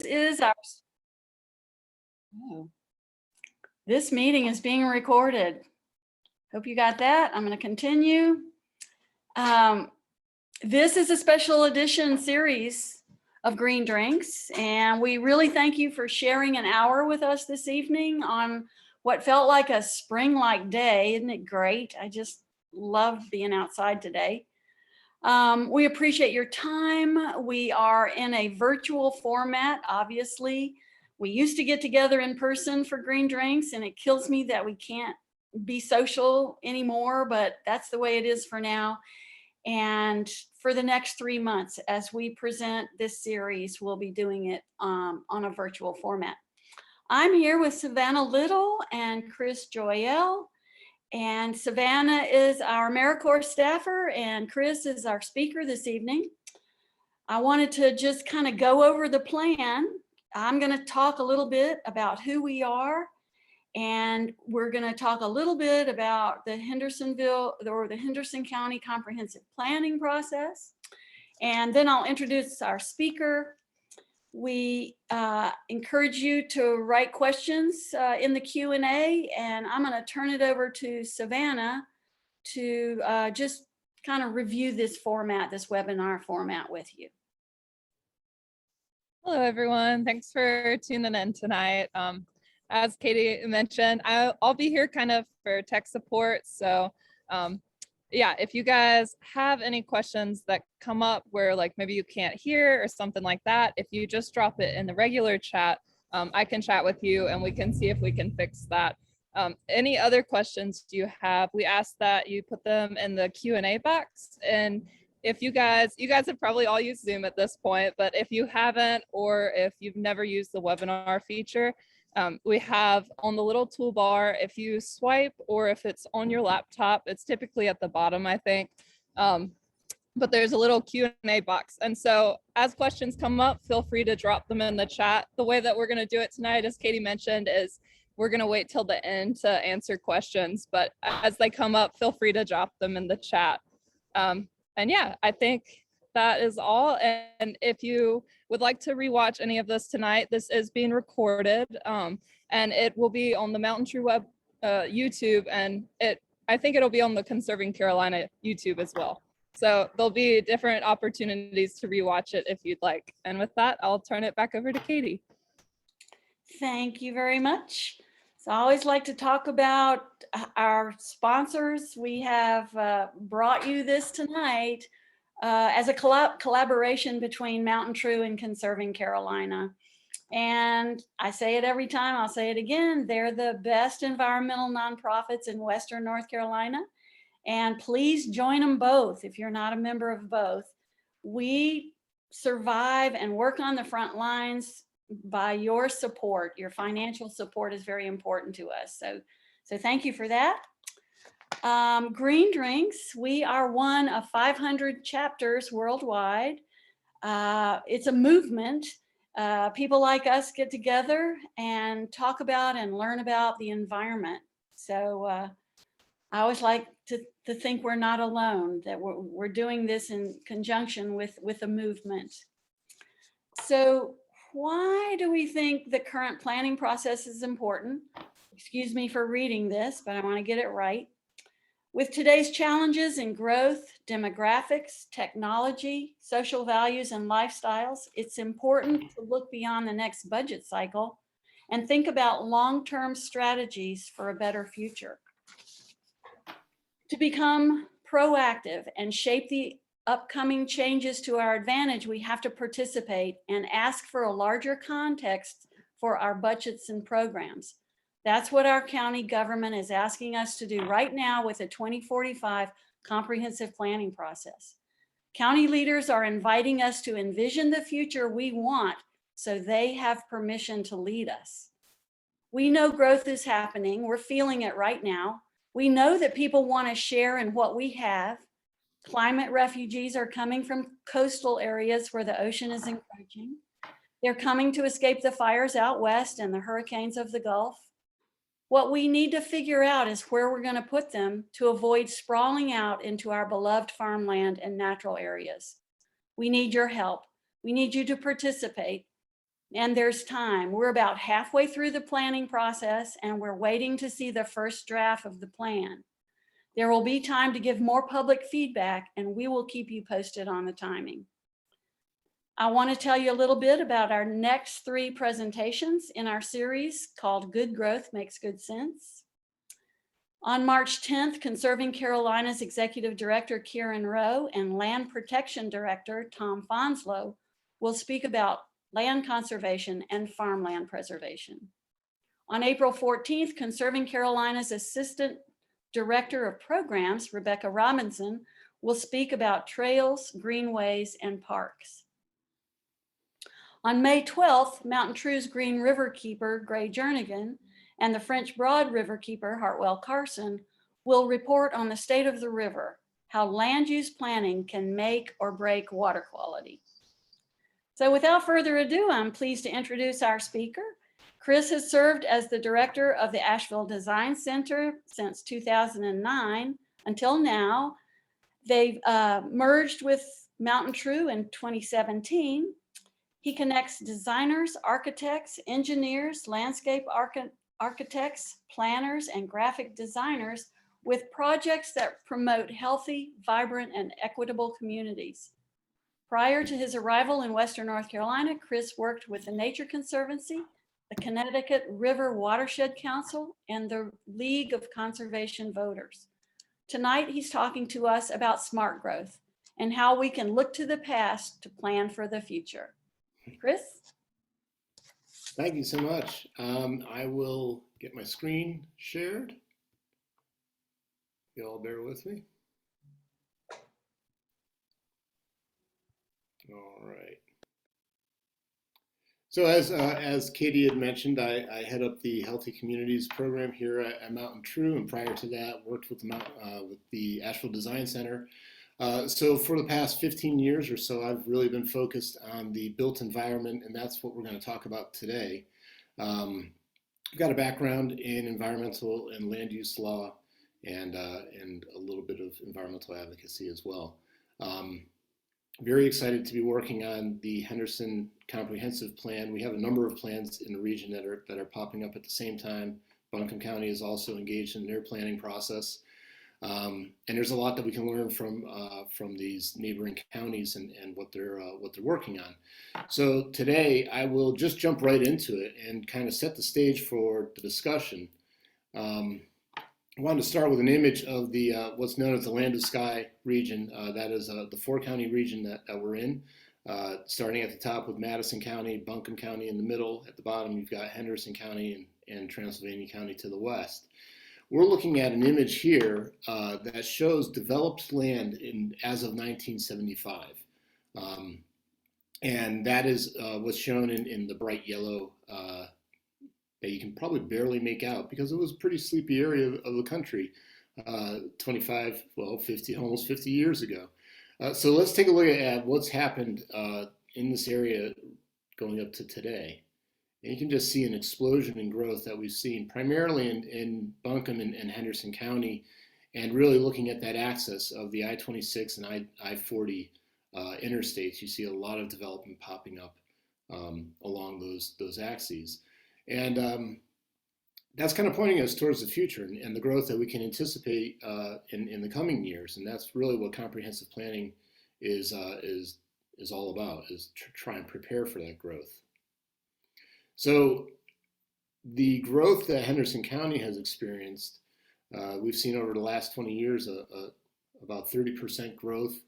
Is our This meeting is being recorded. Hope you got that. I'm going to continue. This is a special edition series of Green Drinks, and we really thank you for sharing an hour with us this evening on what felt like a spring-like day. Isn't it great? I just love being outside today. We appreciate your time. We are in a virtual format, obviously. We used to get together in person for Green Drinks, and it kills me that we can't be social anymore, but that's the way it is for now. And for the next 3 months, as we present this series, we'll be doing it on a virtual format. I'm here with Savannah Little and Chris Joyell. And Savannah is our AmeriCorps staffer, and Chris is our speaker this evening. I wanted to just kind of go over the plan. I'm going to talk a little bit about who we are, and we're going to talk a little bit about the Hendersonville or the Henderson County comprehensive planning process. And then I'll introduce our speaker. We encourage you to write questions in the Q&A, and I'm going to turn it over to Savannah to just kind of review this format, this webinar format with you. Hello, everyone. Thanks for tuning in tonight. As Katie mentioned, I'll be here kind of for tech support. So yeah, if you guys have any questions that come up where like maybe you can't hear or something like that, if you just drop it in the regular chat, I can chat with you and we can see if we can fix that. Any other questions you have, we ask that you put them in the Q&A box. And if you guys have probably all used Zoom at this point, but if you haven't, or if you've never used the webinar feature, we have on the little toolbar, if you swipe or if it's on your laptop, it's typically at the bottom, I think, but there's a little Q&A box. And so as questions come up, feel free to drop them in the chat. The way that we're going to do it tonight, as Katie mentioned, is we're going to wait till the end to answer questions, but as they come up, feel free to drop them in the chat. And yeah, I think that is all. And if you would like to rewatch any of this tonight, this is being recorded, and it will be on the MountainTrue web YouTube, and I think it'll be on the Conserving Carolina YouTube as well. So there'll be different opportunities to rewatch it if you'd like. And with that, I'll turn it back over to Katie. Thank you very much. So I always like to talk about our sponsors. We have brought you this tonight as a collaboration between MountainTrue and Conserving Carolina. And I say it every time, I'll say it again, they're the best environmental nonprofits in Western North Carolina. And please join them both if you're not a member of both. We survive and work on the front lines by your support. Your financial support is very important to us. So thank you for that. Green Drinks, we are one of 500 chapters worldwide. It's a movement. People like us get together and talk about and learn about the environment. So I always like to think we're not alone, that we're doing this in conjunction with a movement. So why do we think the current planning process is important? Excuse me for reading this, but I want to get it right. With today's challenges in growth, demographics, technology, social values, and lifestyles, it's important to look beyond the next budget cycle and think about long-term strategies for a better future. To become proactive and shape the upcoming changes to our advantage, we have to participate and ask for a larger context for our budgets and programs. That's what our county government is asking us to do right now with the 2045 comprehensive planning process. County leaders are inviting us to envision the future we want so they have permission to lead us. We know growth is happening. We're feeling it right now. We know that people want to share in what we have. Climate refugees are coming from coastal areas where the ocean is encroaching. They're coming to escape the fires out west and the hurricanes of the Gulf. What we need to figure out is where we're going to put them to avoid sprawling out into our beloved farmland and natural areas. We need your help. We need you to participate. And there's time. We're about halfway through the planning process and we're waiting to see the first draft of the plan. There will be time to give more public feedback and we will keep you posted on the timing. I want to tell you a little bit about our next 3 presentations in our series called Good Growth Makes Good Sense. On March 10th, Conserving Carolina's Executive Director, Kieran Rowe, and Land Protection Director, Tom Fonslow, will speak about land conservation and farmland preservation. On April 14th, Conserving Carolina's Assistant Director of Programs, Rebecca Robinson, will speak about trails, greenways, and parks. On May 12th, MountainTrue's Green River Keeper, Gray Jernigan, and the French Broad River Keeper, Hartwell Carson, will report on the state of the river, how land use planning can make or break water quality. So without further ado, I'm pleased to introduce our speaker. Chris has served as the director of the Asheville Design Center since 2009 until now. They've merged with MountainTrue in 2017. He connects designers, architects, engineers, landscape architects, planners, and graphic designers with projects that promote healthy, vibrant, and equitable communities. Prior to his arrival in Western North Carolina, Chris worked with the Nature Conservancy, the Connecticut River Watershed Council, and the League of Conservation Voters. Tonight, he's talking to us about smart growth and how we can look to the past to plan for the future. Chris? Thank you so much. I will get my screen shared. You all bear with me. All right. So as Katie had mentioned, I head up the Healthy Communities program here at MountainTrue, and prior to that, worked with the Asheville Design Center. So for the past 15 years or so, I've really been focused on the built environment, and that's what we're going to talk about today. I've got a background in environmental and land use law, and a little bit of environmental advocacy as well. Very excited to be working on the Henderson Comprehensive Plan. We have a number of plans in the region that are popping up at the same time. Buncombe County is also engaged in their planning process. And there's a lot that we can learn from these neighboring counties and what they're working on. So today I will just jump right into it and kind of set the stage for the discussion. I wanted to start with an image of the what's known as the Land to Sky region. That is the 4-county region that we're in. Starting at the top with Madison County, Buncombe County in the middle. At the bottom, you've got Henderson County and Transylvania County to the west. We're looking at an image here that shows developed land as of 1975. And that is what's shown in the bright yellow that you can probably barely make out because it was a pretty sleepy area of the country 50, almost 50 years ago. So let's take a look at what's happened in this area going up to today. And you can just see an explosion in growth that we've seen primarily in Buncombe and Henderson County, and really looking at that access of the I-26 and I-40 interstates. You see a lot of development popping up along those axes. And that's kind of pointing us towards the future and the growth that we can anticipate in the coming years. And that's really what comprehensive planning is all about, is to try and prepare for that growth. So the growth that Henderson County has experienced, we've seen over the last 20 years about 30% growth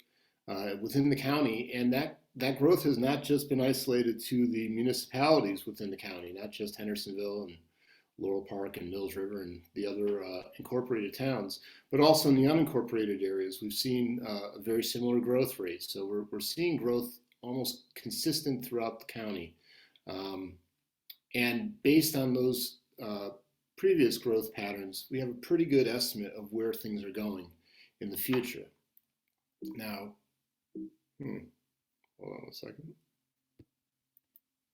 within the county, and that growth has not just been isolated to the municipalities within the county, not just Hendersonville and Laurel Park and Mills River and the other incorporated towns, but also in the unincorporated areas. We've seen a very similar growth rate. So we're seeing growth almost consistent throughout the county. And based on those previous growth patterns, we have a pretty good estimate of where things are going in the future. Now, hold on a second.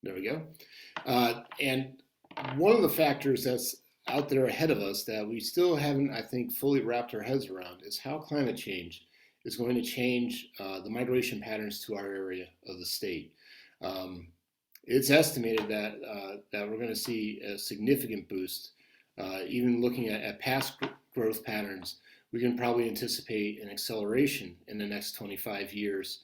There we go. And one of the factors that's out there ahead of us that we still haven't, I think, fully wrapped our heads around is how climate change is going to change the migration patterns to our area of the state. it's estimated that that we're going to see a significant boost. Even looking at past growth patterns, we can probably anticipate an acceleration in the next 25 years.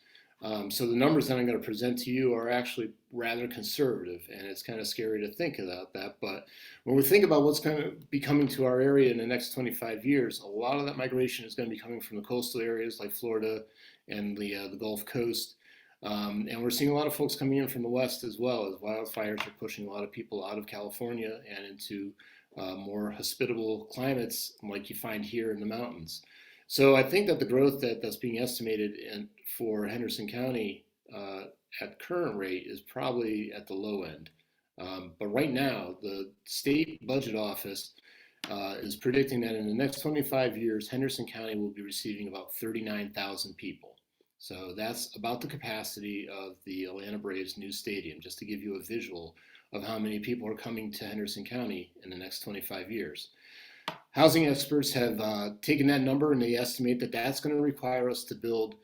So the numbers that I'm going to present to you are actually rather conservative, and it's kind of scary to think about that. But when we think about what's going to be coming to our area in the next 25 years, a lot of that migration is going to be coming from the coastal areas like Florida and the Gulf Coast. And we're seeing a lot of folks coming in from the west as well, as wildfires are pushing a lot of people out of California and into more hospitable climates like you find here in the mountains. So I think that the growth that's being estimated for Henderson County at current rate is probably at the low end. But right now, the state budget office is predicting that in the next 25 years, Henderson County will be receiving about 39,000 people. So that's about the capacity of the Atlanta Braves new stadium, just to give you a visual of how many people are coming to Henderson County in the next 25 years. Housing experts have taken that number, and they estimate that that's going to require us to build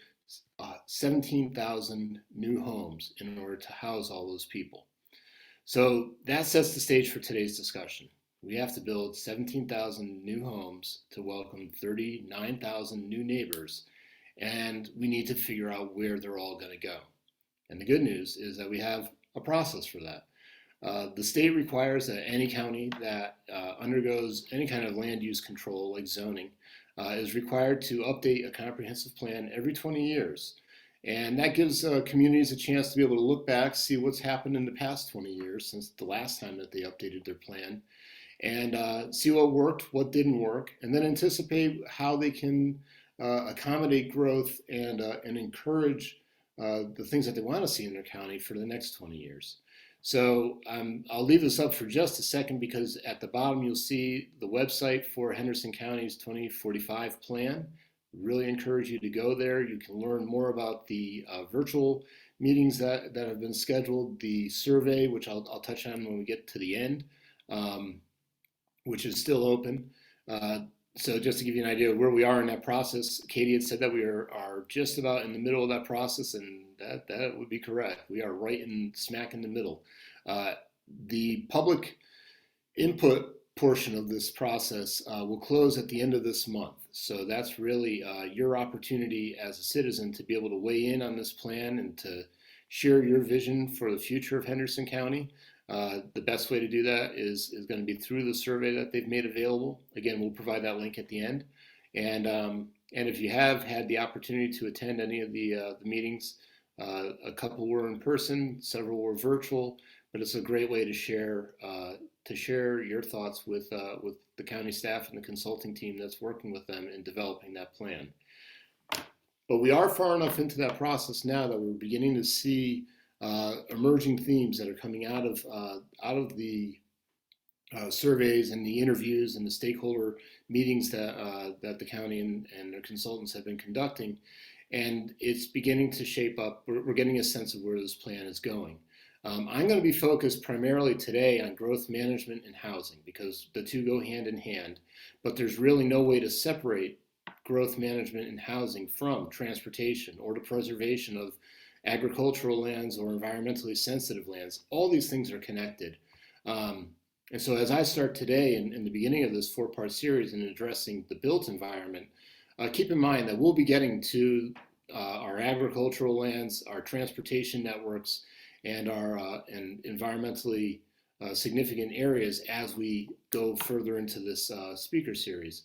17,000 new homes in order to house all those people. So that sets the stage for today's discussion. We have to build 17,000 new homes to welcome 39,000 new neighbors, and we need to figure out where they're all going to go. And the good news is that we have a process for that. The state requires that any county that undergoes any kind of land use control, like zoning, is required to update a comprehensive plan every 20 years. And that gives communities a chance to be able to look back, see what's happened in the past 20 years since the last time that they updated their plan, and see what worked, what didn't work, and then anticipate how they can accommodate growth and encourage the things that they want to see in their county for the next 20 years. So I'll leave this up for just a second, because at the bottom you'll see the website for Henderson County's 2045 plan. Really encourage you to go there. You can learn more about the virtual meetings that have been scheduled, the survey, which I'll touch on when we get to the end, which is still open. So just to give you an idea of where we are in that process, Katie had said that we are just about in the middle of that process, and that would be correct. We are right in smack in the middle. The public input portion of this process will close at the end of this month. So that's really your opportunity as a citizen to be able to weigh in on this plan and to share your vision for the future of Henderson County. The best way to do that is going to be through the survey that they've made available. Again, we'll provide that link at the end. And if you have had the opportunity to attend any of the meetings, a couple were in person, several were virtual, but it's a great way to share your thoughts with the county staff and the consulting team that's working with them in developing that plan. But we are far enough into that process now that we're beginning to see emerging themes that are coming out of the surveys and the interviews and the stakeholder meetings that the county and their consultants have been conducting, and it's beginning to shape up. We're getting a sense of where this plan is going. I'm going to be focused primarily today on growth management and housing, because the two go hand in hand, but there's really no way to separate growth management and housing from transportation or the preservation of agricultural lands or environmentally sensitive lands. All these things are connected. And so as I start today in the beginning of this 4-part series in addressing the built environment, keep in mind that we'll be getting to our agricultural lands, our transportation networks, and our and environmentally significant areas as we go further into this speaker series.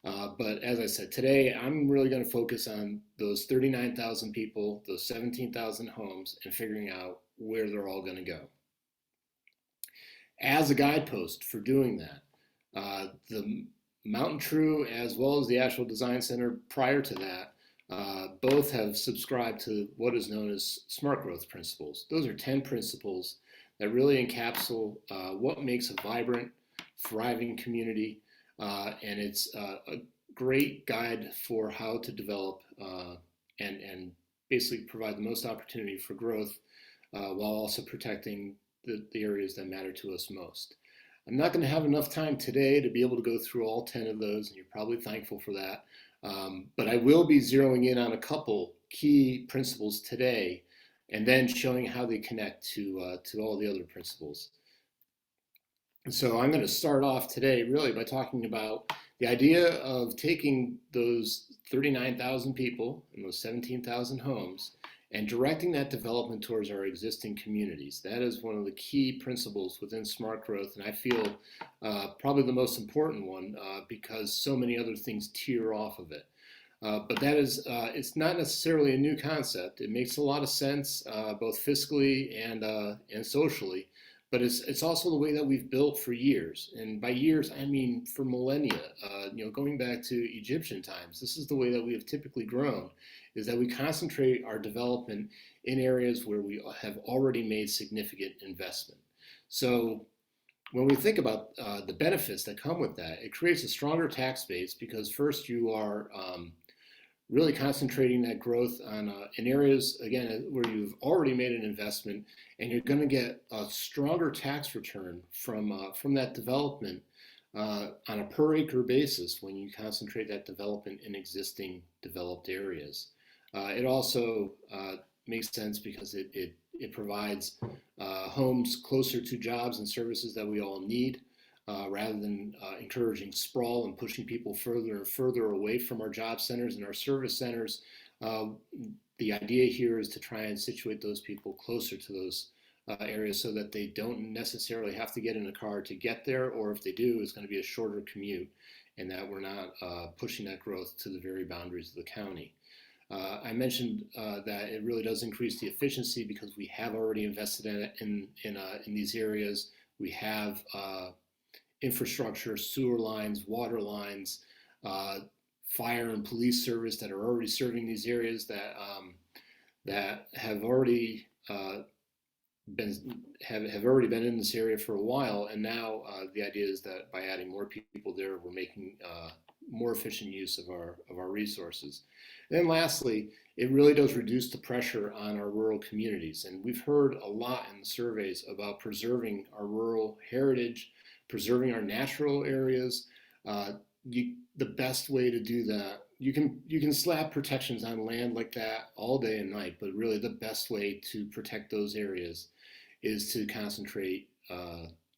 But as I said, today I'm really going to focus on those 39,000 people, those 17,000 homes, and figuring out where they're all going to go. As a guidepost for doing that, the MountainTrue as well as the Asheville Design Center prior to that both have subscribed to what is known as SMART growth principles. Those are 10 principles that really encapsulate what makes a vibrant, thriving community. And it's a great guide for how to develop and basically provide the most opportunity for growth while also protecting the areas that matter to us most. I'm not going to have enough time today to be able to go through all 10 of those, and you're probably thankful for that. But I will be zeroing in on a couple key principles today and then showing how they connect to all the other principles. And so I'm going to start off today really by talking about the idea of taking those 39,000 people and those 17,000 homes and directing that development towards our existing communities. That is one of the key principles within smart growth, and I feel probably the most important one because so many other things tear off of it. But that is, it's not necessarily a new concept. It makes a lot of sense, both fiscally and socially. But it's also the way that we've built for years, and by years I mean for millennia. Going back to Egyptian times, this is the way that we have typically grown, is that we concentrate our development in areas where we have already made significant investment. So when we think about the benefits that come with that, it creates a stronger tax base because first you are really concentrating that growth on in areas, again, where you've already made an investment, and you're going to get a stronger tax return from that development on a per acre basis when you concentrate that development in existing developed areas. It also makes sense because it provides homes closer to jobs and services that we all need. Rather than encouraging sprawl and pushing people further and further away from our job centers and our service centers. The idea here is to try and situate those people closer to those areas so that they don't necessarily have to get in a car to get there, or if they do, it's going to be a shorter commute, and that we're not pushing that growth to the very boundaries of the county. I mentioned that it really does increase the efficiency because we have already invested in these areas. We have infrastructure, sewer lines, water lines, fire and police service that are already serving these areas that have already been in this area for a while, and now the idea is that by adding more people there, we're making more efficient use of our resources. And then lastly, it really does reduce the pressure on our rural communities, and we've heard a lot in the surveys about preserving our rural heritage, preserving our natural areas. The best way to do that, you can slap protections on land like that all day and night, but really the best way to protect those areas is to concentrate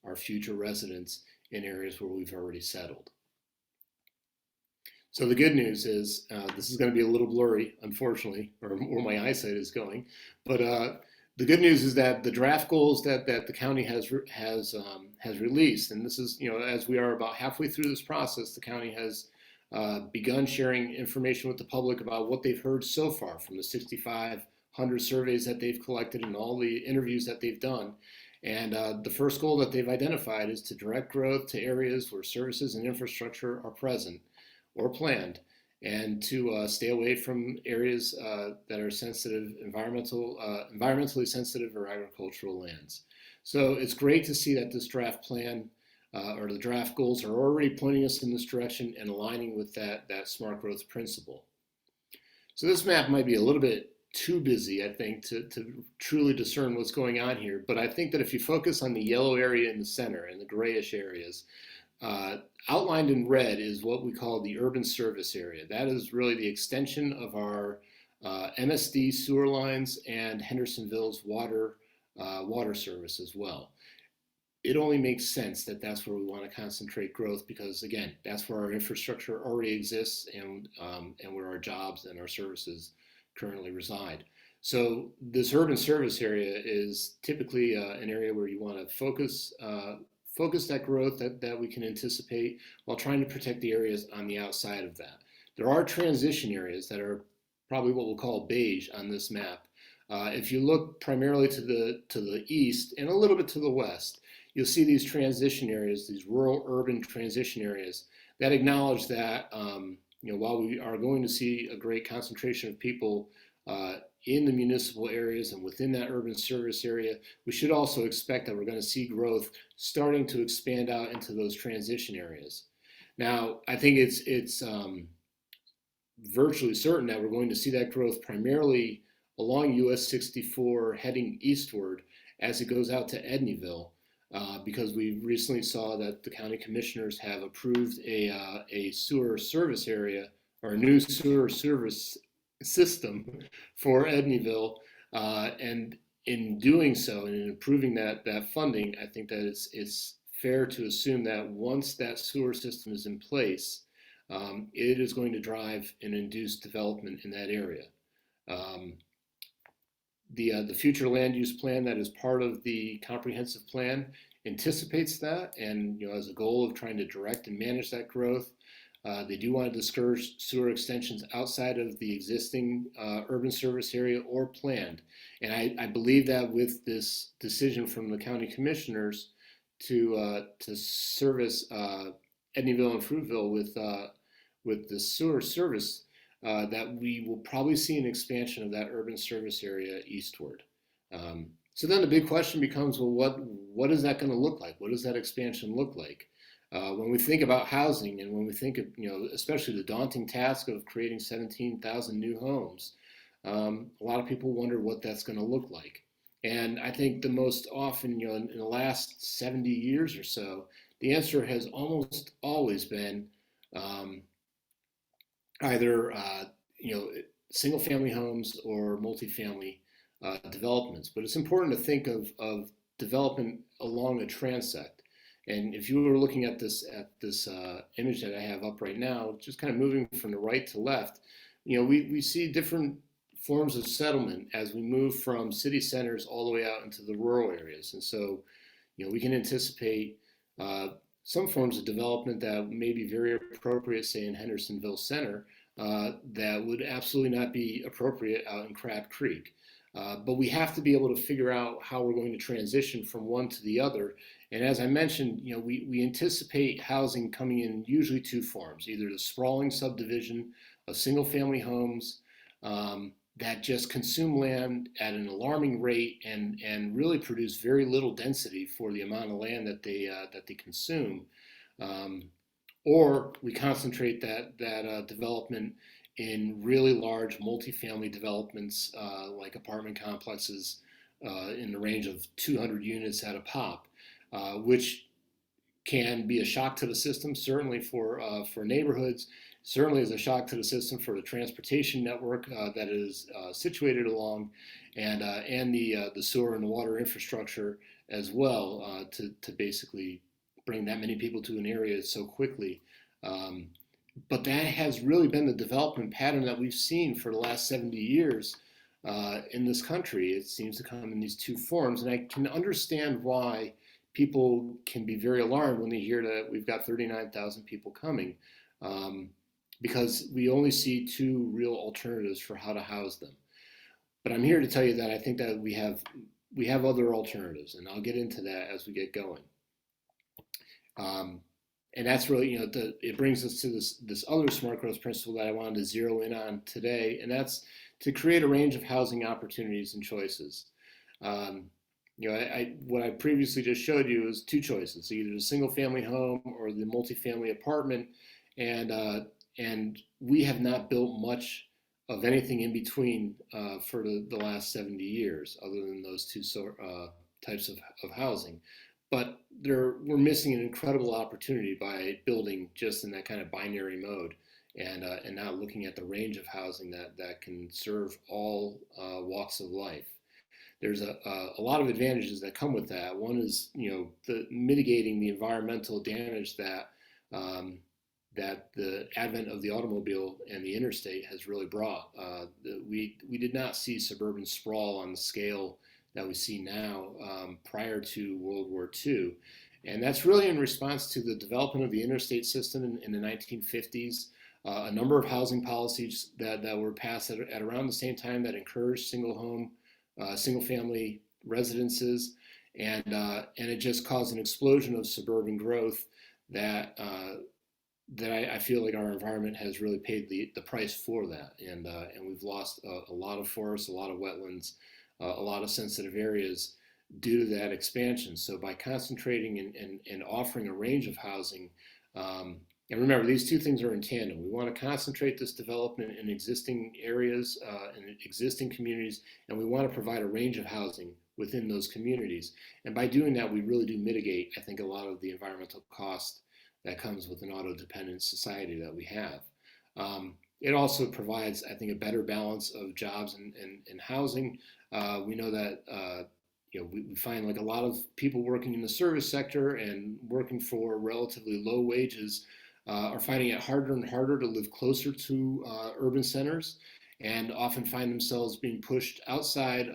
our future residents in areas where we've already settled. So the good news is this is going to be a little blurry, unfortunately, or where my eyesight is going, but the good news is that the draft goals that the county has released, and this is, as we are about halfway through this process, the county has begun sharing information with the public about what they've heard so far from the 6,500 surveys that they've collected and all the interviews that they've done. And the first goal that they've identified is to direct growth to areas where services and infrastructure are present or planned, and to stay away from areas that are sensitive, environmentally sensitive or agricultural lands. So it's great to see that this draft plan or the draft goals are already pointing us in this direction and aligning with that smart growth principle. So this map might be a little bit too busy, I think, to truly discern what's going on here. But I think that if you focus on the yellow area in the center and the grayish areas, outlined in red is what we call the urban service area. That is really the extension of our MSD sewer lines and Hendersonville's water service as well. It only makes sense that that's where we want to concentrate growth because, again, that's where our infrastructure already exists and where our jobs and our services currently reside. So this urban service area is typically an area where you want to focus that growth that we can anticipate while trying to protect the areas on the outside of that. There are transition areas that are probably what we'll call beige on this map. If you look primarily to the east and a little bit to the west, you'll see these transition areas, these rural urban transition areas that acknowledge that while we are going to see a great concentration of people in the municipal areas and within that urban service area, we should also expect that we're going to see growth starting to expand out into those transition areas. Now, I think it's virtually certain that we're going to see that growth primarily along US 64 heading eastward as it goes out to Edneyville, because we recently saw that the county commissioners have approved a sewer service area or a new sewer service system for Edneyville And in doing so and in improving that funding, I think that it's fair to assume that once that sewer system is in place, it is going to drive and induce development in that area. The future land use plan that is part of the comprehensive plan anticipates that, and as a goal of trying to direct and manage that growth. They do want to discourage sewer extensions outside of the existing urban service area or planned. And I believe that with this decision from the county commissioners to service Edneyville and Fruitville with the sewer service, that we will probably see an expansion of that urban service area eastward. So then the big question becomes, well, what is that going to look like? What does that expansion look like? When we think about housing, and when we think of, especially the daunting task of creating 17,000 new homes, a lot of people wonder what that's going to look like. And I think the most often, in the last 70 years or so, the answer has almost always been either single family homes or multifamily developments. But it's important to think of development along a transect. And if you were looking at this image that I have up right now, just kind of moving from the right to left, we see different forms of settlement as we move from city centers all the way out into the rural areas. And so, we can anticipate some forms of development that may be very appropriate, say in Hendersonville Center, that would absolutely not be appropriate out in Crab Creek. But we have to be able to figure out how we're going to transition from one to the other. And as I mentioned, we anticipate housing coming in usually two forms: either the sprawling subdivision of single family homes that just consume land at an alarming rate and really produce very little density for the amount of land that they consume, or we concentrate that development in really large multifamily developments like apartment complexes in the range of 200 units at a pop, which can be a shock to the system, certainly for neighborhoods, certainly as a shock to the system for the transportation network that is situated along, and the sewer and the water infrastructure as well, to basically bring that many people to an area so quickly. But that has really been the development pattern that we've seen for the last 70 years in this country. It seems to come in these two forms, and I can understand why people can be very alarmed when they hear that we've got 39,000 people coming, because we only see two real alternatives for how to house them. But I'm here to tell you that I think that we have other alternatives, and I'll get into that as we get going. And that's really, it brings us to this other smart growth principle that I wanted to zero in on today, and that's to create a range of housing opportunities and choices. What I previously just showed you is two choices: either the single family home or the multifamily apartment, and we have not built much of anything in between for the last 70 years, other than those two types of housing. But we're missing an incredible opportunity by building just in that kind of binary mode, and not looking at the range of housing that can serve all walks of life. There's a lot of advantages that come with that. One is mitigating the environmental damage that the advent of the automobile and the interstate has really brought. We did not see suburban sprawl on the scale that we see now prior to World War II. And that's really in response to the development of the interstate system in the 1950s, a number of housing policies that were passed at around the same time that encouraged single family residences, and it just caused an explosion of suburban growth that I feel like our environment has really paid the price for that, and we've lost a lot of forests, a lot of wetlands, a lot of sensitive areas due to that expansion. So by concentrating and offering a range of housing, and remember, these two things are in tandem. We want to concentrate this development in existing areas, in existing communities, and we want to provide a range of housing within those communities. And by doing that, we really do mitigate, I think, a lot of the environmental cost that comes with an auto-dependent society that we have. It also provides, I think, a better balance of jobs and housing, We know that we find like a lot of people working in the service sector and working for relatively low wages are finding it harder and harder to live closer to urban centers, and often find themselves being pushed outside,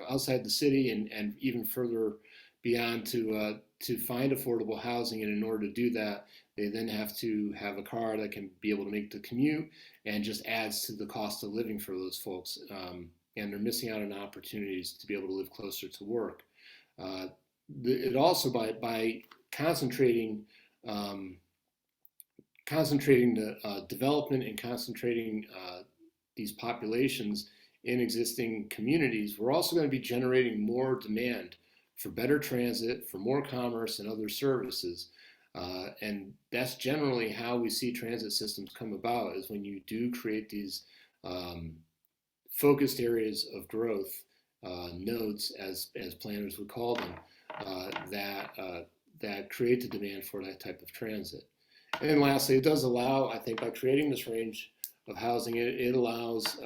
outside the city and even further beyond to find affordable housing. And in order to do that, they then have to have a car that can be able to make the commute, and just adds to the cost of living for those folks. And they're missing out on opportunities to be able to live closer to work. It also, by concentrating the development and concentrating these populations in existing communities, we're also going to be generating more demand for better transit, for more commerce and other services. And that's generally how we see transit systems come about, is when you do create these focused areas of growth, nodes, as planners would call them, that create the demand for that type of transit. And then lastly, it does allow, I think, by creating this range of housing, it allows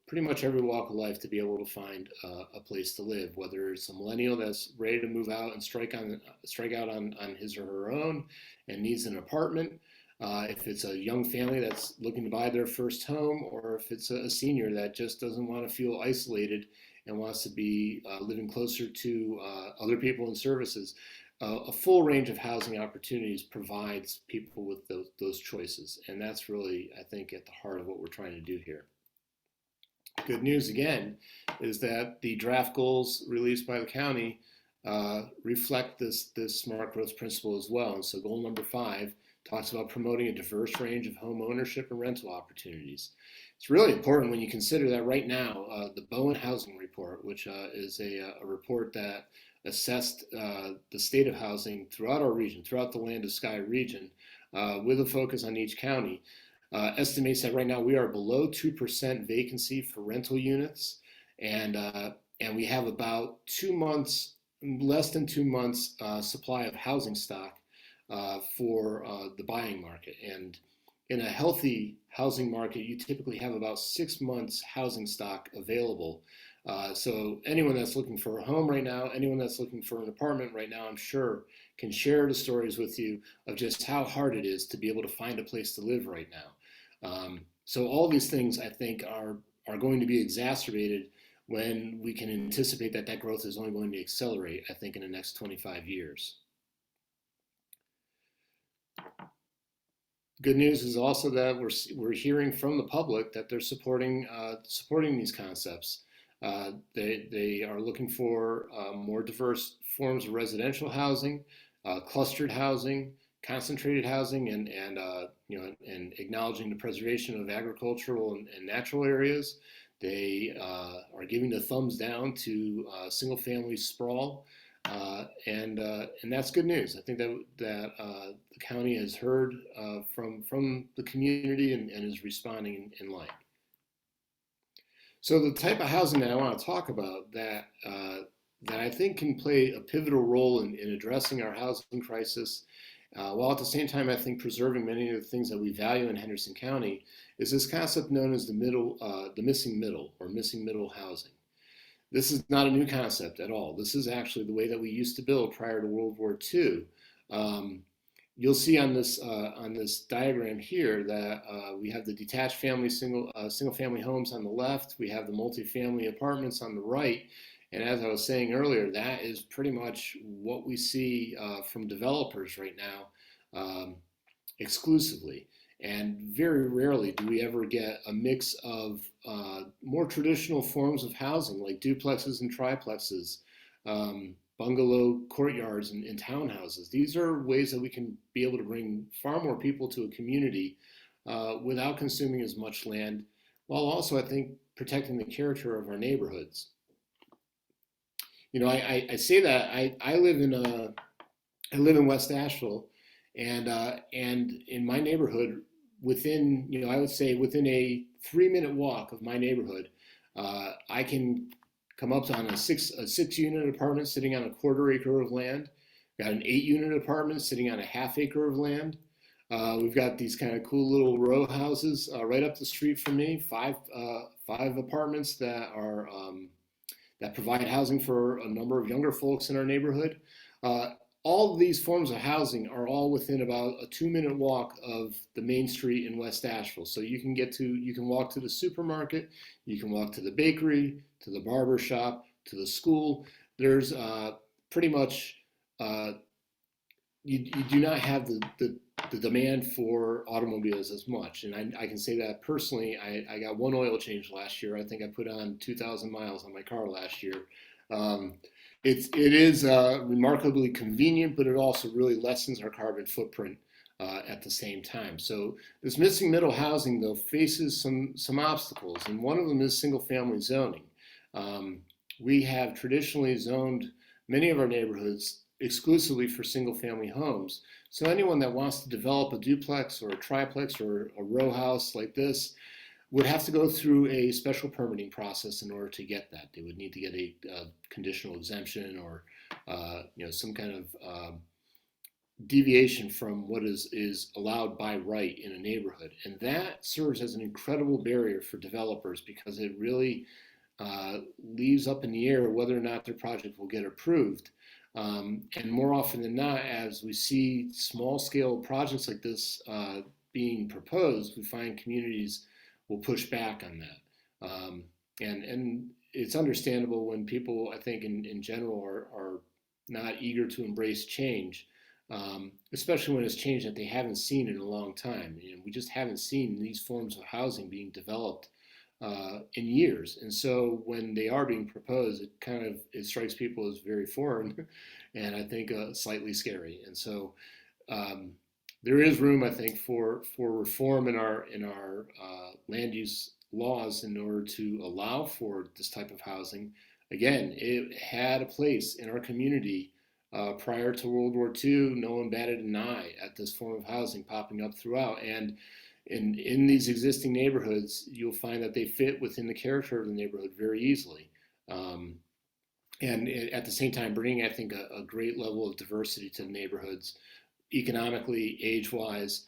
pretty much every walk of life to be able to find a place to live, whether it's a millennial that's ready to move out and strike out on his or her own and needs an apartment, if it's a young family that's looking to buy their first home, or if it's a senior that just doesn't want to feel isolated and wants to be living closer to other people and services. A full range of housing opportunities provides people with those choices. And that's really, I think, at the heart of what we're trying to do here. Good news, again, is that the draft goals released by the county reflect this smart growth principle as well. And so goal number 5 talks about promoting a diverse range of home ownership and rental opportunities. It's really important when you consider that right now, the Bowen Housing Report, which is a report that assessed the state of housing throughout our region, throughout the Land of Sky region, with a focus on each county, estimates that right now we are below 2% vacancy for rental units, and we have about 2 months, less than 2 months supply of housing stock for the buying market. And in a healthy housing market, you typically have about 6 months housing stock available. So anyone that's looking for a home right now, anyone that's looking for an apartment right now, I'm sure can share the stories with you of just how hard it is to be able to find a place to live right now. So all these things, I think, are going to be exacerbated when we can anticipate that growth is only going to accelerate, I think, in the next 25 years. Good news is also that we're hearing from the public that they're supporting these concepts. They are looking for more diverse forms of residential housing, clustered housing, concentrated housing, and acknowledging the preservation of agricultural and natural areas. They are giving the thumbs down to single-family sprawl, and that's good news. I think that the county has heard from the community and is responding in line. So the type of housing that I want to talk about that I think can play a pivotal role in addressing our housing crisis, while at the same time I think preserving many of the things that we value in Henderson County, is this concept known as the missing middle, or missing middle housing. This is not a new concept at all. This is actually the way that we used to build prior to World War II. You'll see on this diagram here that we have the detached family single family homes on the left. We have the multifamily apartments on the right. And as I was saying earlier, that is pretty much what we see from developers right now, exclusively. And very rarely do we ever get a mix of more traditional forms of housing, like duplexes and triplexes, bungalow courtyards and townhouses. These are ways that we can be able to bring far more people to a community without consuming as much land, while also, I think, protecting the character of our neighborhoods. You know, I say that I live in West Asheville, and in my neighborhood, within, I would say within a 3-minute walk of my neighborhood, I can come up on a six unit apartment sitting on a 1/4 acre of land. Got an 8-unit apartment sitting on a 1/2 acre of land. We've got these kind of cool little row houses right up the street from me, five apartments that are that provide housing for a number of younger folks in our neighborhood. All of these forms of housing are all within about a 2-minute walk of the main street in West Asheville. So you can walk to the supermarket, you can walk to the bakery, to the barber shop, to the school. There's pretty much, you do not have the demand for automobiles as much. And I can say that personally. I got one oil change last year. I think I put on 2,000 miles on my car last year. It is remarkably convenient, but it also really lessens our carbon footprint at the same time. So this missing middle housing, though, faces some obstacles, and one of them is single-family zoning. We have traditionally zoned many of our neighborhoods exclusively for single-family homes. So anyone that wants to develop a duplex or a triplex or a row house like this would have to go through a special permitting process in order to get that. They would need to get a conditional exemption or some kind of deviation from what is allowed by right in a neighborhood. And that serves as an incredible barrier for developers because it really leaves up in the air whether or not their project will get approved. And more often than not, as we see small scale projects like this being proposed, we find communities will push back on that. And it's understandable when people, I think in general, are not eager to embrace change, especially when it's change that they haven't seen in a long time. We just haven't seen these forms of housing being developed in years. And so when they are being proposed, it strikes people as very foreign and I think slightly scary. And so there is room, I think, for reform in our land use laws in order to allow for this type of housing. Again, it had a place in our community prior to World War II. No one batted an eye at this form of housing popping up throughout. And in these existing neighborhoods, you'll find that they fit within the character of the neighborhood very easily. And at the same time, bringing, I think, a great level of diversity to the neighborhoods, economically, age-wise.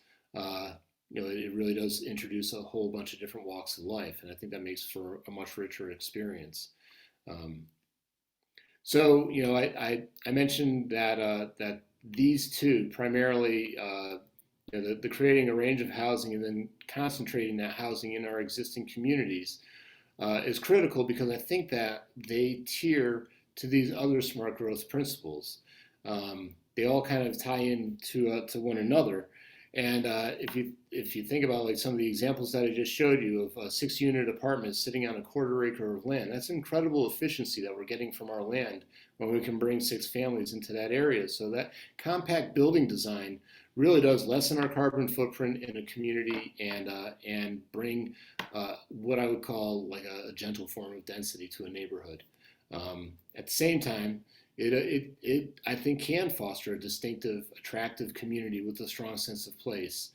It really does introduce a whole bunch of different walks of life, and I think that makes for a much richer experience. So, I mentioned that these two primarily, the creating a range of housing and then concentrating that housing in our existing communities is critical because I think that they tier to these other smart growth principles. They all kind of tie in to one another. And if you think about like some of the examples that I just showed you of a 6-unit apartment sitting on a 1/4 acre of land, that's incredible efficiency that we're getting from our land when we can bring 6 families into that area. So that compact building design really does lessen our carbon footprint in a community and bring what I would call like a gentle form of density to a neighborhood. At the same time, it I think can foster a distinctive, attractive community with a strong sense of place.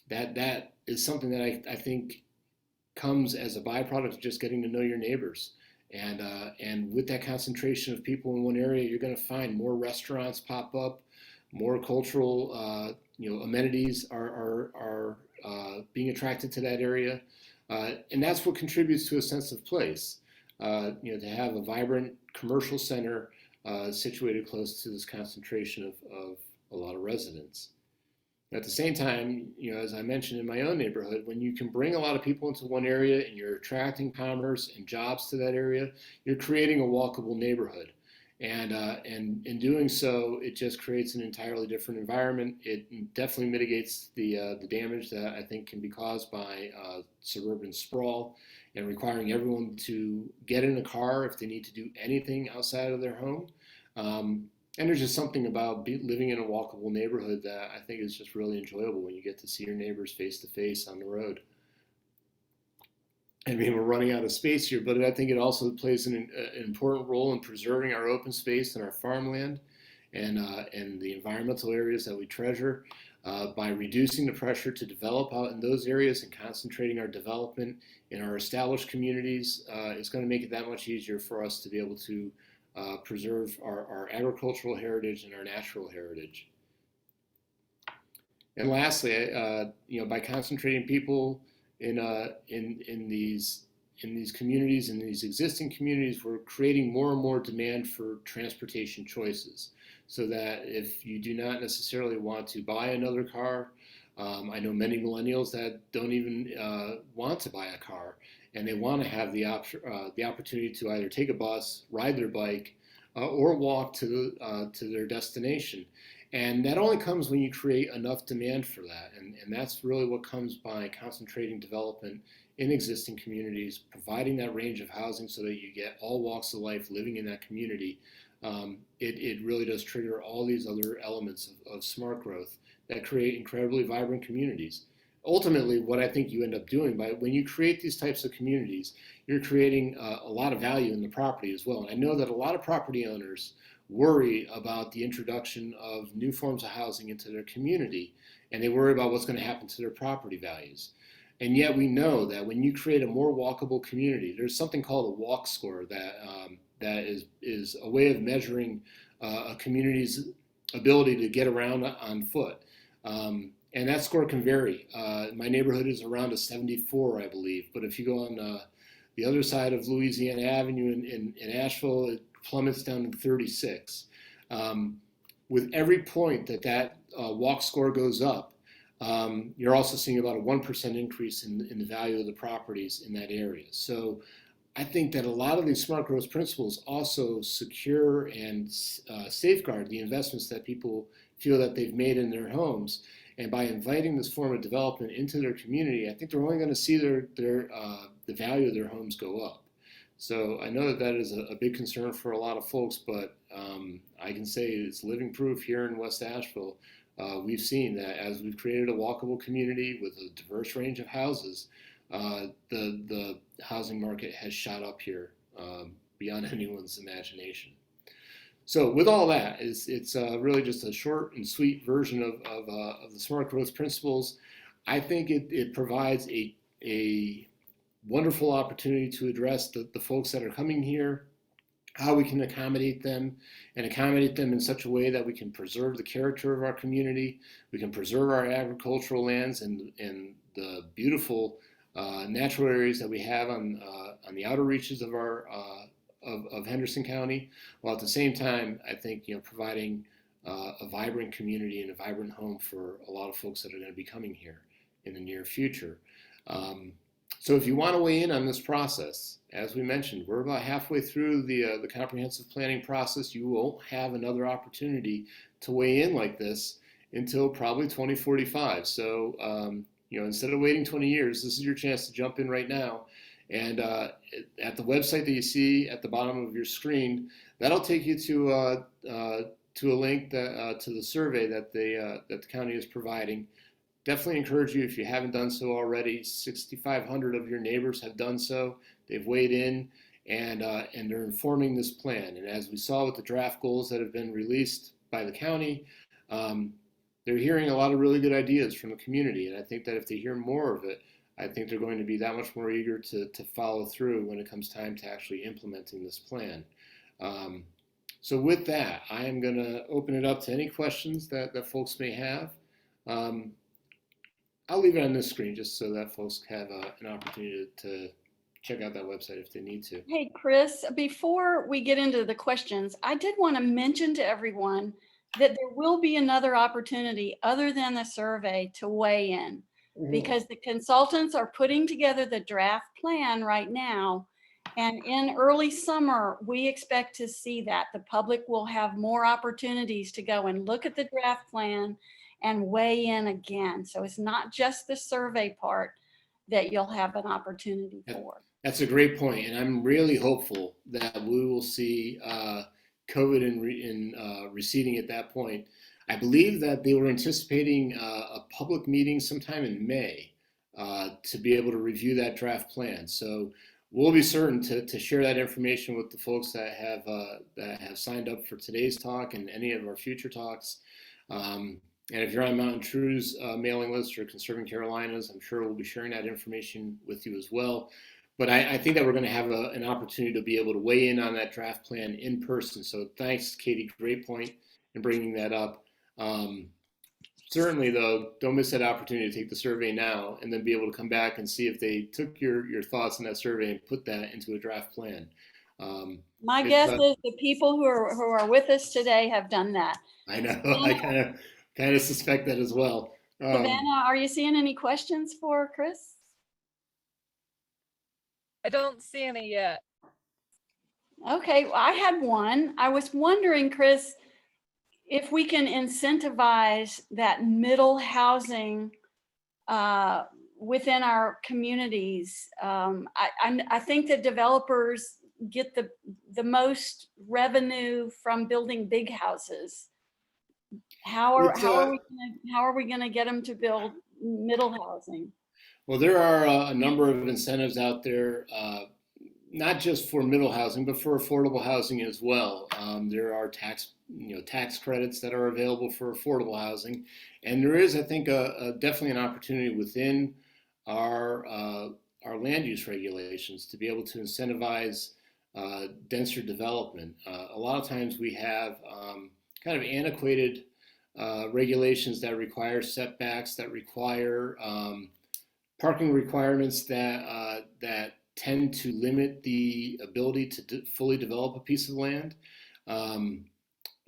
That is something that I think comes as a byproduct of just getting to know your neighbors. And with that concentration of people in one area, you're going to find more restaurants pop up, more cultural amenities are being attracted to that area, and that's what contributes to a sense of place. To have a vibrant commercial center situated close to this concentration of a lot of residents. At the same time, as I mentioned in my own neighborhood, when you can bring a lot of people into one area and you're attracting commerce and jobs to that area, you're creating a walkable neighborhood. And in doing so, it just creates an entirely different environment. It definitely mitigates the damage that I think can be caused by suburban sprawl and requiring everyone to get in a car if they need to do anything outside of their home. And there's just something about living in a walkable neighborhood that I think is just really enjoyable when you get to see your neighbors face to face on the road. I mean, we're running out of space here, but I think it also plays an important role in preserving our open space and our farmland and the environmental areas that we treasure by reducing the pressure to develop out in those areas and concentrating our development in our established communities. It's going to make it that much easier for us to be able to preserve our agricultural heritage and our natural heritage. And lastly, by concentrating people in these communities, in these existing communities, we're creating more and more demand for transportation choices. So that if you do not necessarily want to buy another car, I know many millennials that don't even want to buy a car, and they want to have the opportunity to either take a bus, ride their bike, or walk to their destination. And that only comes when you create enough demand for that. And that's really what comes by concentrating development in existing communities, providing that range of housing so that you get all walks of life living in that community. It really does trigger all these other elements of smart growth that create incredibly vibrant communities. Ultimately, what I think you end up doing by when you create these types of communities, you're creating a lot of value in the property as well. And I know that a lot of property owners worry about the introduction of new forms of housing into their community, and they worry about what's going to happen to their property values. And yet we know that when you create a more walkable community, there's something called a walk score that is a way of measuring a community's ability to get around on foot. And that score can vary. My neighborhood is around a 74, I believe. But if you go on the other side of Louisiana Avenue in Asheville, it plummets down to 36. With every point that walk score goes up, you're also seeing about a 1% increase in the value of the properties in that area. So I think that a lot of these smart growth principles also secure and safeguard the investments that people feel that they've made in their homes. And by inviting this form of development into their community, I think they're only going to see the value of their homes go up. So I know that is a big concern for a lot of folks, but I can say it's living proof here in West Asheville. We've seen that as we've created a walkable community with a diverse range of houses, the housing market has shot up here beyond anyone's imagination. So with all that, it's really just a short and sweet version of the smart growth principles. I think it provides a wonderful opportunity to address the folks that are coming here, how we can accommodate them in such a way that we can preserve the character of our community, we can preserve our agricultural lands and the beautiful natural areas that we have on the outer reaches of our of Henderson County, while at the same time, I think providing a vibrant community and a vibrant home for a lot of folks that are going to be coming here in the near future. So if you want to weigh in on this process, as we mentioned, we're about halfway through the comprehensive planning process. You won't have another opportunity to weigh in like this until probably 2045. So instead of waiting 20 years, this is your chance to jump in right now. And at the website that you see at the bottom of your screen, that'll take you to a link to the survey that the county is providing. Definitely encourage you, if you haven't done so already. 6,500 of your neighbors have done so. They've weighed in, and they're informing this plan. And as we saw with the draft goals that have been released by the county, they're hearing a lot of really good ideas from the community. And I think that if they hear more of it, I think they're going to be that much more eager to follow through when it comes time to actually implementing this plan. So with that, I am going to open it up to any questions that folks may have. I'll leave it on this screen just so that folks have an opportunity to check out that website if they need to. Hey, Chris, before we get into the questions, I did want to mention to everyone that there will be another opportunity other than the survey to weigh in, because the consultants are putting together the draft plan right now. And in early summer, we expect to see that the public will have more opportunities to go and look at the draft plan and weigh in again. So it's not just the survey part that you'll have an opportunity for. That's a great point. And I'm really hopeful that we will see COVID receding at that point. I believe that they were anticipating a public meeting sometime in May to be able to review that draft plan. So we'll be certain to share that information with the folks that have signed up for today's talk and any of our future talks. And if you're on MountainTrue's mailing list or Conserving Carolinas, I'm sure we'll be sharing that information with you as well. But I think that we're going to have an opportunity to be able to weigh in on that draft plan in person. So thanks, Katie. Great point in bringing that up. Certainly, though, don't miss that opportunity to take the survey now and then be able to come back and see if they took your thoughts in that survey and put that into a draft plan. My It's guess is the people who are with us today have done that. I know I kind of suspect that as well. Savannah, are you seeing any questions for Chris? I don't see any yet. Okay, well, I had one. I was wondering, Chris, if we can incentivize that middle housing within our communities. I think that developers get the most revenue from building big houses. How are we gonna get them to build middle housing? Well, there are a number of incentives out there, not just for middle housing, but for affordable housing as well. There are tax credits that are available for affordable housing, and there is, I think, definitely an opportunity within our land use regulations to be able to incentivize denser development. A lot of times we have kind of antiquated regulations that require setbacks, that require parking requirements that tend to limit the ability to fully develop a piece of land.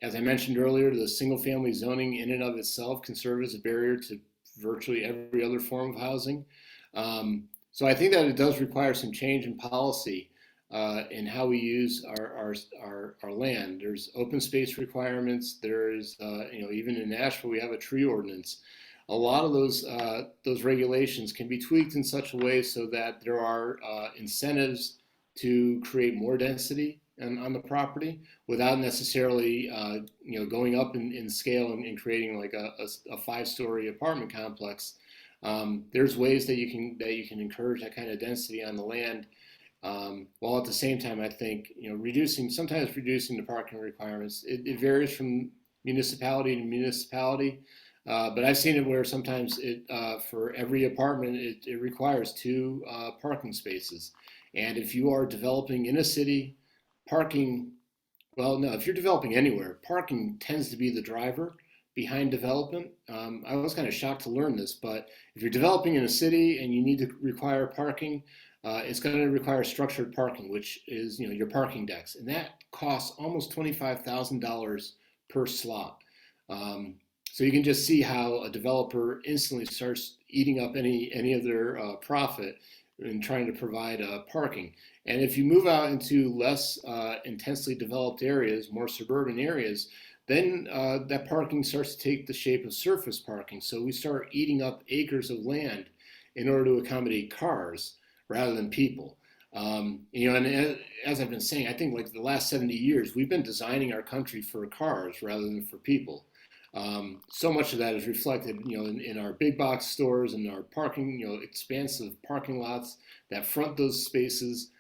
As I mentioned earlier, the single-family zoning in and of itself can serve as a barrier to virtually every other form of housing. So I think that it does require some change in policy in how we use our land. There's open space requirements. There's even in Nashville we have a tree ordinance. A lot of those regulations can be tweaked in such a way so that there are incentives to create more density on the property without necessarily going up in scale and creating like a 5-story apartment complex. There's ways that you can encourage that kind of density on the land, while at the same time I think sometimes reducing the parking requirements. It varies from municipality to municipality. But I've seen it where sometimes for every apartment, it requires 2 parking spaces. And if you are developing in a city, if you're developing anywhere, parking tends to be the driver behind development. I was kind of shocked to learn this, but if you're developing in a city and you need to require parking, it's going to require structured parking, which is your parking decks, and that costs almost $25,000 per slot. So you can just see how a developer instantly starts eating up any of their profit in trying to provide parking. And if you move out into less intensely developed areas, more suburban areas, then that parking starts to take the shape of surface parking. So we start eating up acres of land in order to accommodate cars rather than people. And as I've been saying, I think like the last 70 years, we've been designing our country for cars rather than for people. So much of that is reflected, in our big box stores and our parking, expansive parking lots that front those spaces.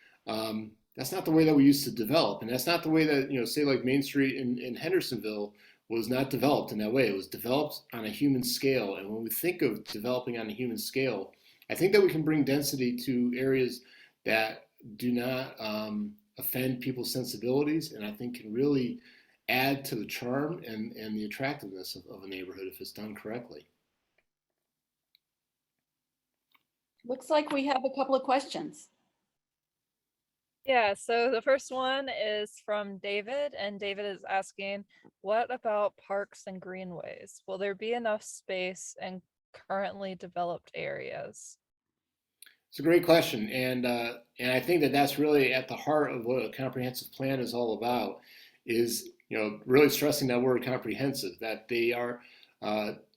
That's not the way that we used to develop, and that's not the way that say like Main Street in Hendersonville was not developed in that way. It was developed on a human scale, and when we think of developing on a human scale, I think that we can bring density to areas that do not offend people's sensibilities, and I think can really add to the charm and the attractiveness of a neighborhood if it's done correctly. Looks like we have a couple of questions. Yeah, so the first one is from David, and David is asking, what about parks and greenways? Will there be enough space in currently developed areas? It's a great question, and I think that that's really at the heart of what a comprehensive plan is all about. Is really stressing that word comprehensive, that they are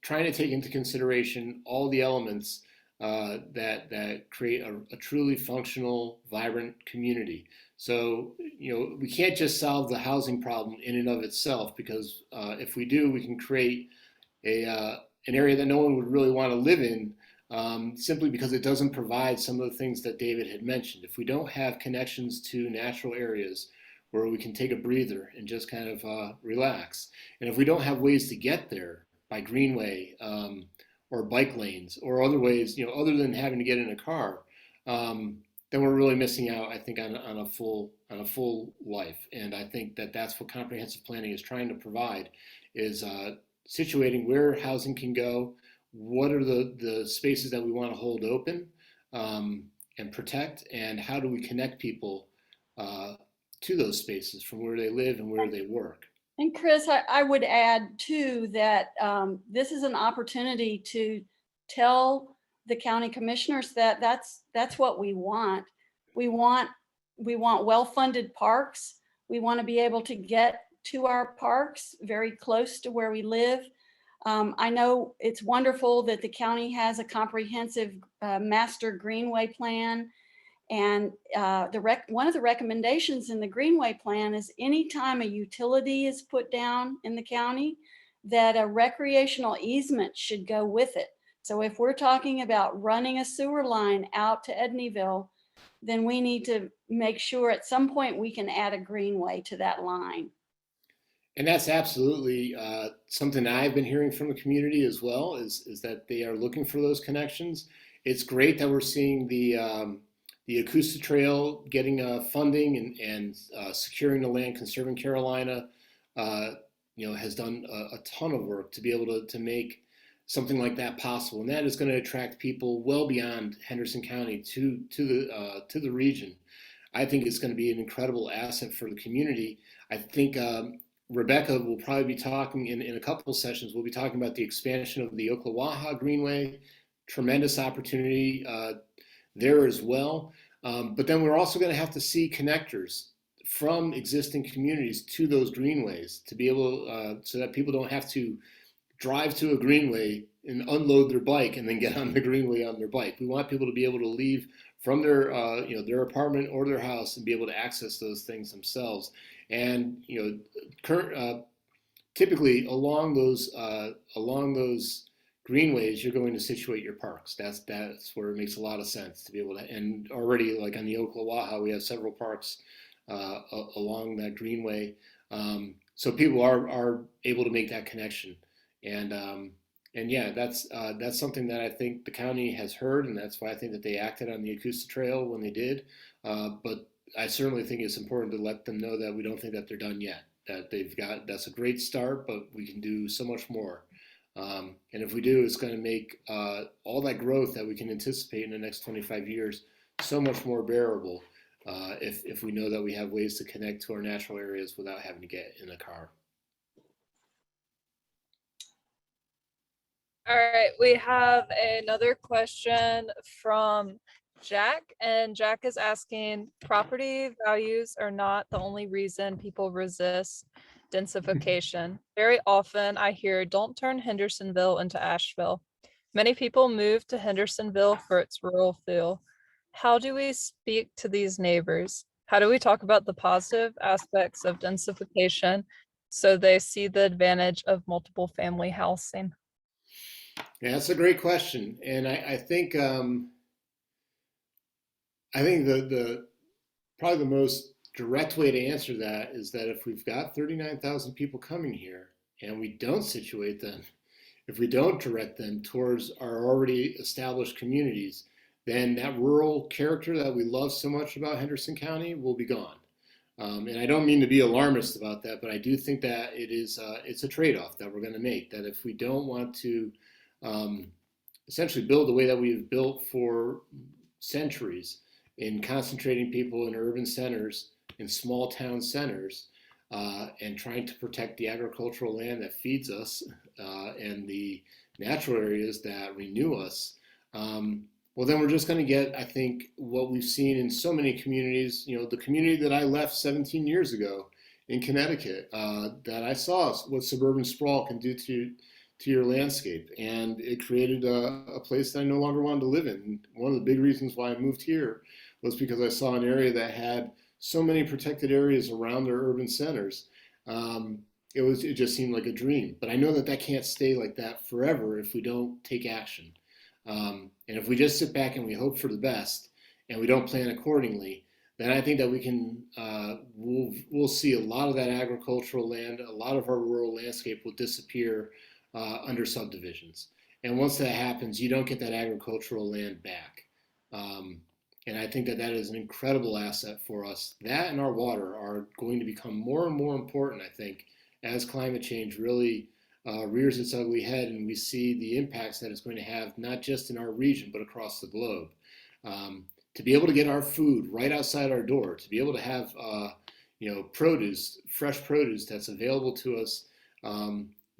trying to take into consideration all the elements that create a truly functional, vibrant community. So, we can't just solve the housing problem in and of itself, because if we do, we can create an area that no one would really want to live in, simply because it doesn't provide some of the things that David had mentioned. If we don't have connections to natural areas where we can take a breather and just kind of relax, and if we don't have ways to get there by greenway or bike lanes or other ways, other than having to get in a car, then we're really missing out, I think, on a full life. And I think that that's what comprehensive planning is trying to provide, is situating where housing can go, what are the spaces that we want to hold open and protect, and how do we connect people to those spaces from where they live and where they work. And Chris, I would add too that this is an opportunity to tell the county commissioners that that's what we want. We want well-funded parks. We want to be able to get to our parks very close to where we live. I know it's wonderful that the county has a comprehensive master greenway plan. And one of the recommendations in the Greenway plan is anytime a utility is put down in the county, that a recreational easement should go with it. So if we're talking about running a sewer line out to Edneyville, then we need to make sure at some point we can add a greenway to that line. And that's absolutely something that I've been hearing from the community as well, is that they are looking for those connections. It's great that we're seeing the Acoustic Trail getting funding and securing the land. Conserving Carolina, has done a ton of work to be able to make something like that possible, and that is going to attract people well beyond Henderson County to the region. I think it's going to be an incredible asset for the community. I think Rebecca will probably be talking in a couple of sessions. We'll be talking about the expansion of the Ocklawaha Greenway. Tremendous opportunity there as well. But then we're also going to have to see connectors from existing communities to those greenways to be able so that people don't have to drive to a greenway and unload their bike and then get on the greenway on their bike. We want people to be able to leave from their their apartment or their house and be able to access those things themselves. And typically along those greenways, you're going to situate your parks. That's where it makes a lot of sense to be able to. And already, like on the Ocklawaha, we have several parks along that greenway, so people are able to make that connection. And yeah, that's something that I think the county has heard, and that's why I think that they acted on the Acoustic Trail when they did. But I certainly think it's important to let them know that we don't think that they're done yet. That that's a great start, but we can do so much more. And if we do, it's going to make all that growth that we can anticipate in the next 25 years so much more bearable if we know that we have ways to connect to our natural areas without having to get in a car. All right, we have another question from Jack, and Jack is asking, property values are not the only reason people resist densification. Very often I hear, don't turn Hendersonville into Asheville. Many people move to Hendersonville for its rural feel. How do we speak to these neighbors? How do we talk about the positive aspects of densification so they see the advantage of multiple family housing? Yeah, that's a great question, and I think the probably the most direct way to answer that is that if we've got 39,000 people coming here and we don't situate them, if we don't direct them towards our already established communities, then that rural character that we love so much about Henderson County will be gone. And I don't mean to be alarmist about that, but I do think that it's a trade-off that we're going to make. That if we don't want to essentially build the way that we've built for centuries in concentrating people in urban centers, in small town centers, and trying to protect the agricultural land that feeds us and the natural areas that renew us, well, then we're just going to get, I think, what we've seen in so many communities. The community that I left 17 years ago in Connecticut, that I saw what suburban sprawl can do to your landscape, and it created a place that I no longer wanted to live in. And one of the big reasons why I moved here was because I saw an area that had so many protected areas around their urban centers. It just seemed like a dream. But I know that can't stay like that forever if we don't take action. And if we just sit back and we hope for the best and we don't plan accordingly, then I think that we can we'll see a lot of that agricultural land, a lot of our rural landscape will disappear under subdivisions. And once that happens, you don't get that agricultural land back. And I think that is an incredible asset for us. That and our water are going to become more and more important, I think, as climate change really rears its ugly head, and we see the impacts that it's going to have, not just in our region, but across the globe. To be able to get our food right outside our door, to be able to have produce, fresh produce that's available to us,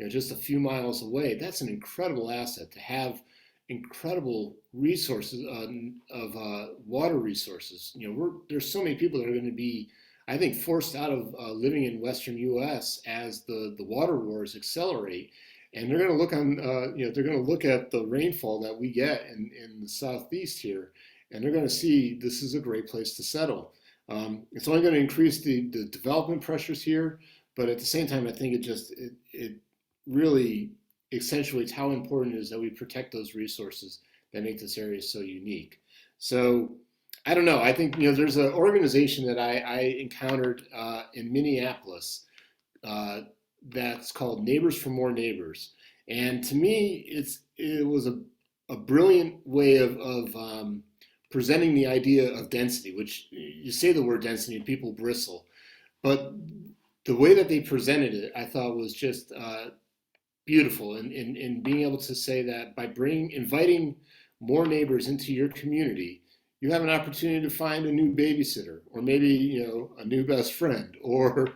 just a few miles away, that's an incredible asset. To have incredible resources of water resources. There's so many people that are going to be, I think, forced out of living in Western U.S. as the water wars accelerate, and they're going to look they're going to look at the rainfall that we get in the Southeast here, and they're going to see this is a great place to settle. It's only going to increase the development pressures here, but at the same time, I think it really accentuates how important it is that we protect those resources that make this area so unique. So I don't know. I think there's an organization that I encountered in Minneapolis that's called Neighbors for More Neighbors, and to me, it was a brilliant way of presenting the idea of density. Which you say the word density and people bristle, but the way that they presented it, I thought was just beautiful, in being able to say that by inviting more neighbors into your community, you have an opportunity to find a new babysitter, or maybe a new best friend, or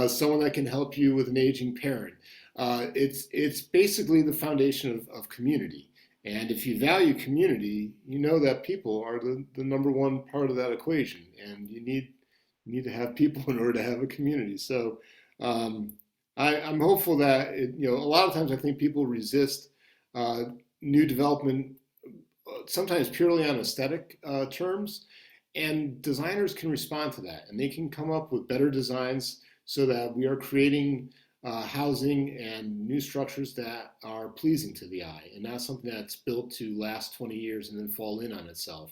someone that can help you with an aging parent. It's basically the foundation of community. And if you value community, you know that people are the number one part of that equation, and you need to have people in order to have a community. So I'm hopeful that a lot of times I think people resist new development, sometimes purely on aesthetic terms, and designers can respond to that, and they can come up with better designs so that we are creating housing and new structures that are pleasing to the eye, and not something that's built to last 20 years and then fall in on itself.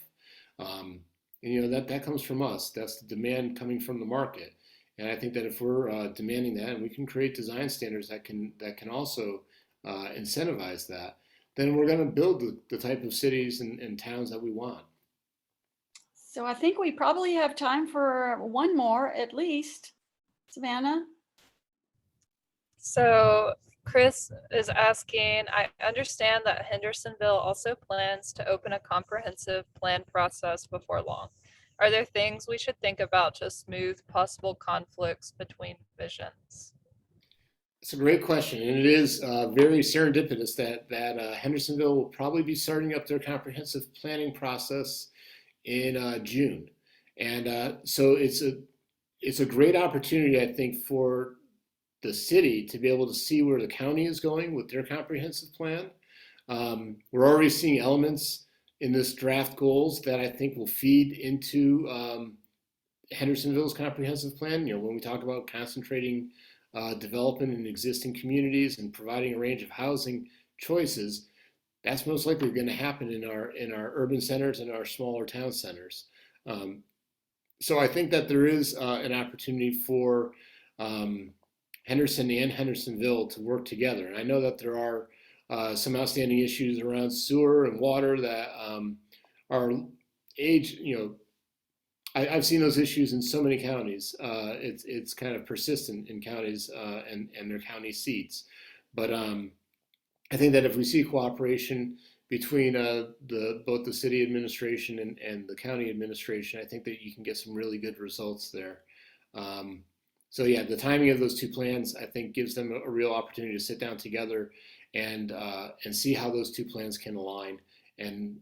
And that comes from us. That's the demand coming from the market. And I think that if we're demanding that, and we can create design standards that can also incentivize that, then we're going to build the type of cities and towns that we want. So I think we probably have time for one more, at least. Savannah? So Chris is asking, I understand that Hendersonville also plans to open a comprehensive plan process before long. Are there things we should think about to smooth possible conflicts between visions? It's a great question, and it is very serendipitous that Hendersonville will probably be starting up their comprehensive planning process in June, and so it's a great opportunity, I think, for the city to be able to see where the county is going with their comprehensive plan. We're already seeing elements in this draft goals that I think will feed into Hendersonville's comprehensive plan. When we talk about concentrating development in existing communities and providing a range of housing choices, that's most likely going to happen in our urban centers and our smaller town centers. So I think that there is an opportunity for Henderson and Hendersonville to work together. And I know that there are some outstanding issues around sewer and water that are I've seen those issues in so many counties. It's kind of persistent in counties and their county seats. But I think that if we see cooperation between both the city administration and the county administration, I think that you can get some really good results there. So yeah, the timing of those two plans, I think, gives them a real opportunity to sit down together and see how those two plans can align and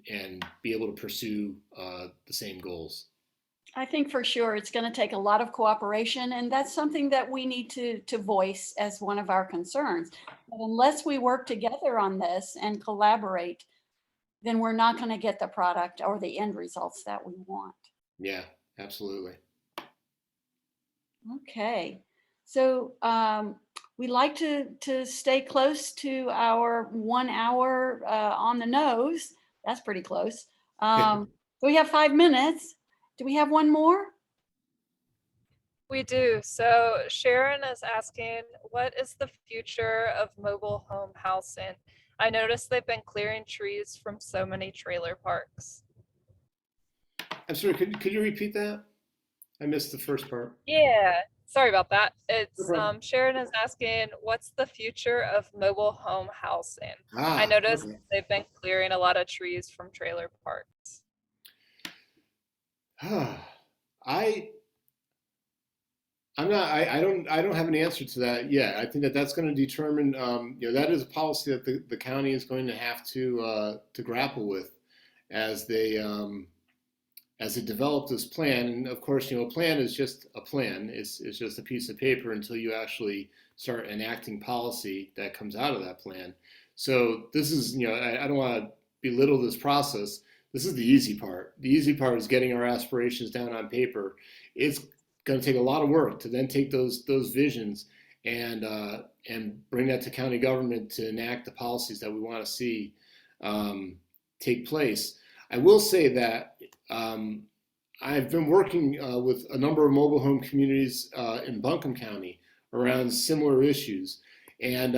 be able to pursue the same goals. I think for sure it's going to take a lot of cooperation, and that's something that we need to voice as one of our concerns. But unless we work together on this and collaborate, then we're not going to get the product or the end results that we want. Yeah, absolutely. Okay, so we like to stay close to our 1 hour on the nose. That's pretty close. So we have 5 minutes. Do we have one more? We do. So Sharon is asking, what is the future of mobile home housing? I noticed they've been clearing trees from so many trailer parks. I'm sorry, could you repeat that? I missed the first part. Yeah. Sorry about that. No It's problem. Sharon is asking, what's the future of mobile home housing? I Ah, noticed okay. they've been clearing a lot of trees from trailer parks. I I don't have an answer to that yet. I think that that's going to determine, that is a policy that the county is going to have to grapple with as they develop this plan. And of course, a plan is just a plan. It's just a piece of paper until you actually start enacting policy that comes out of that plan. So this is, I don't want to belittle this process. This is the easy part. The easy part is getting our aspirations down on paper. It's going to take a lot of work to then take those visions and bring that to county government to enact the policies that we want to see take place. I will say that I've been working with a number of mobile home communities in Buncombe County around similar issues, and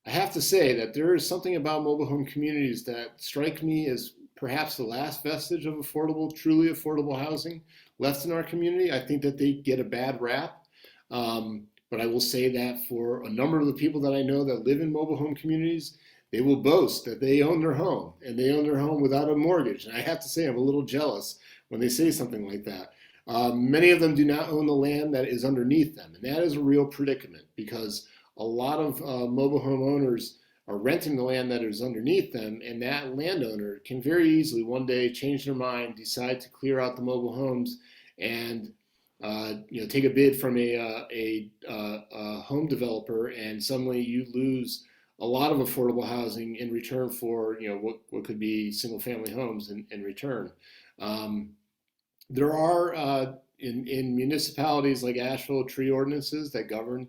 I have to say that there is something about mobile home communities that strike me as perhaps the last vestige of truly affordable housing left in our community. I think that they get a bad rap. But I will say that for a number of the people that I know that live in mobile home communities, they will boast that they own their home, and they own their home without a mortgage. And I have to say, I'm a little jealous when they say something like that. Many of them do not own the land that is underneath them. And that is a real predicament, because a lot of mobile home owners are renting the land that is underneath them, and that landowner can very easily one day change their mind, decide to clear out the mobile homes, and take a bid from a home developer, and suddenly you lose a lot of affordable housing in return for what could be single family homes in return. There are in municipalities like Asheville tree ordinances that govern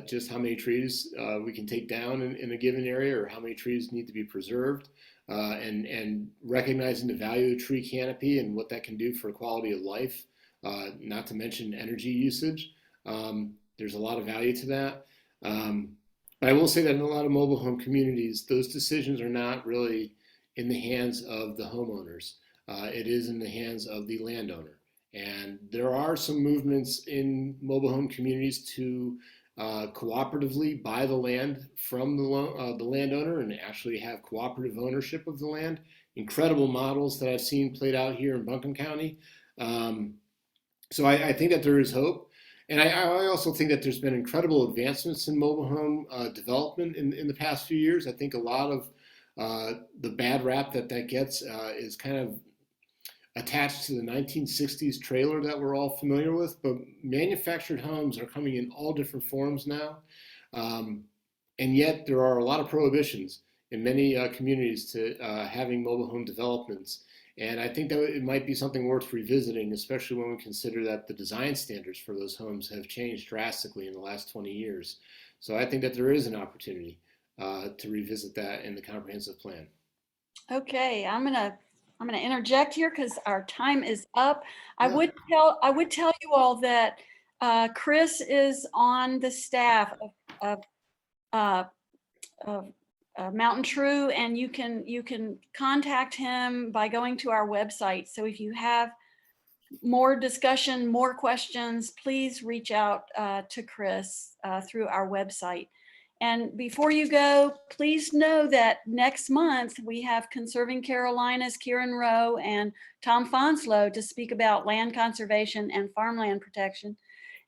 just how many trees we can take down in a given area, or how many trees need to be preserved, and recognizing the value of tree canopy and what that can do for quality of life, not to mention energy usage. There's a lot of value to that. But I will say that in a lot of mobile home communities, those decisions are not really in the hands of the homeowners. It is in the hands of the landowner. And there are some movements in mobile home communities to cooperatively buy the land from the landowner and actually have cooperative ownership of the land. Incredible models that I've seen played out here in Buncombe County. So I think that there is hope. And I also think that there's been incredible advancements in mobile home development in the past few years. I think a lot of the bad rap that gets is kind of attached to the 1960s trailer that we're all familiar with, but manufactured homes are coming in all different forms now. And yet there are a lot of prohibitions in many communities to having mobile home developments. And I think that it might be something worth revisiting, especially when we consider that the design standards for those homes have changed drastically in the last 20 years. So I think that there is an opportunity to revisit that in the comprehensive plan. Okay, I'm gonna interject here because our time is up. I Yeah. would tell you all that Chris is on the staff of MountainTrue, and you can contact him by going to our website. So if you have more discussion, more questions, please reach out to Chris through our website. And before you go, please know that next month we have Conserving Carolinas, Kieran Rowe and Tom Fonslow to speak about land conservation and farmland protection.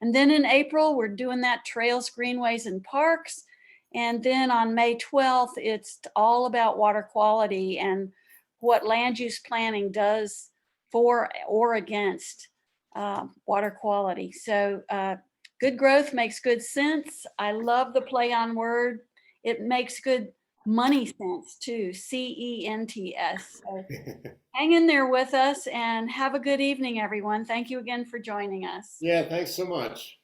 And then in April, we're doing that trails, greenways, and parks. And then on May 12th, it's all about water quality and what land use planning does for or against water quality. So good growth makes good sense. I love the play on word. It makes good money sense too, CENTS. So hang in there with us and have a good evening, everyone. Thank you again for joining us. Yeah, thanks so much.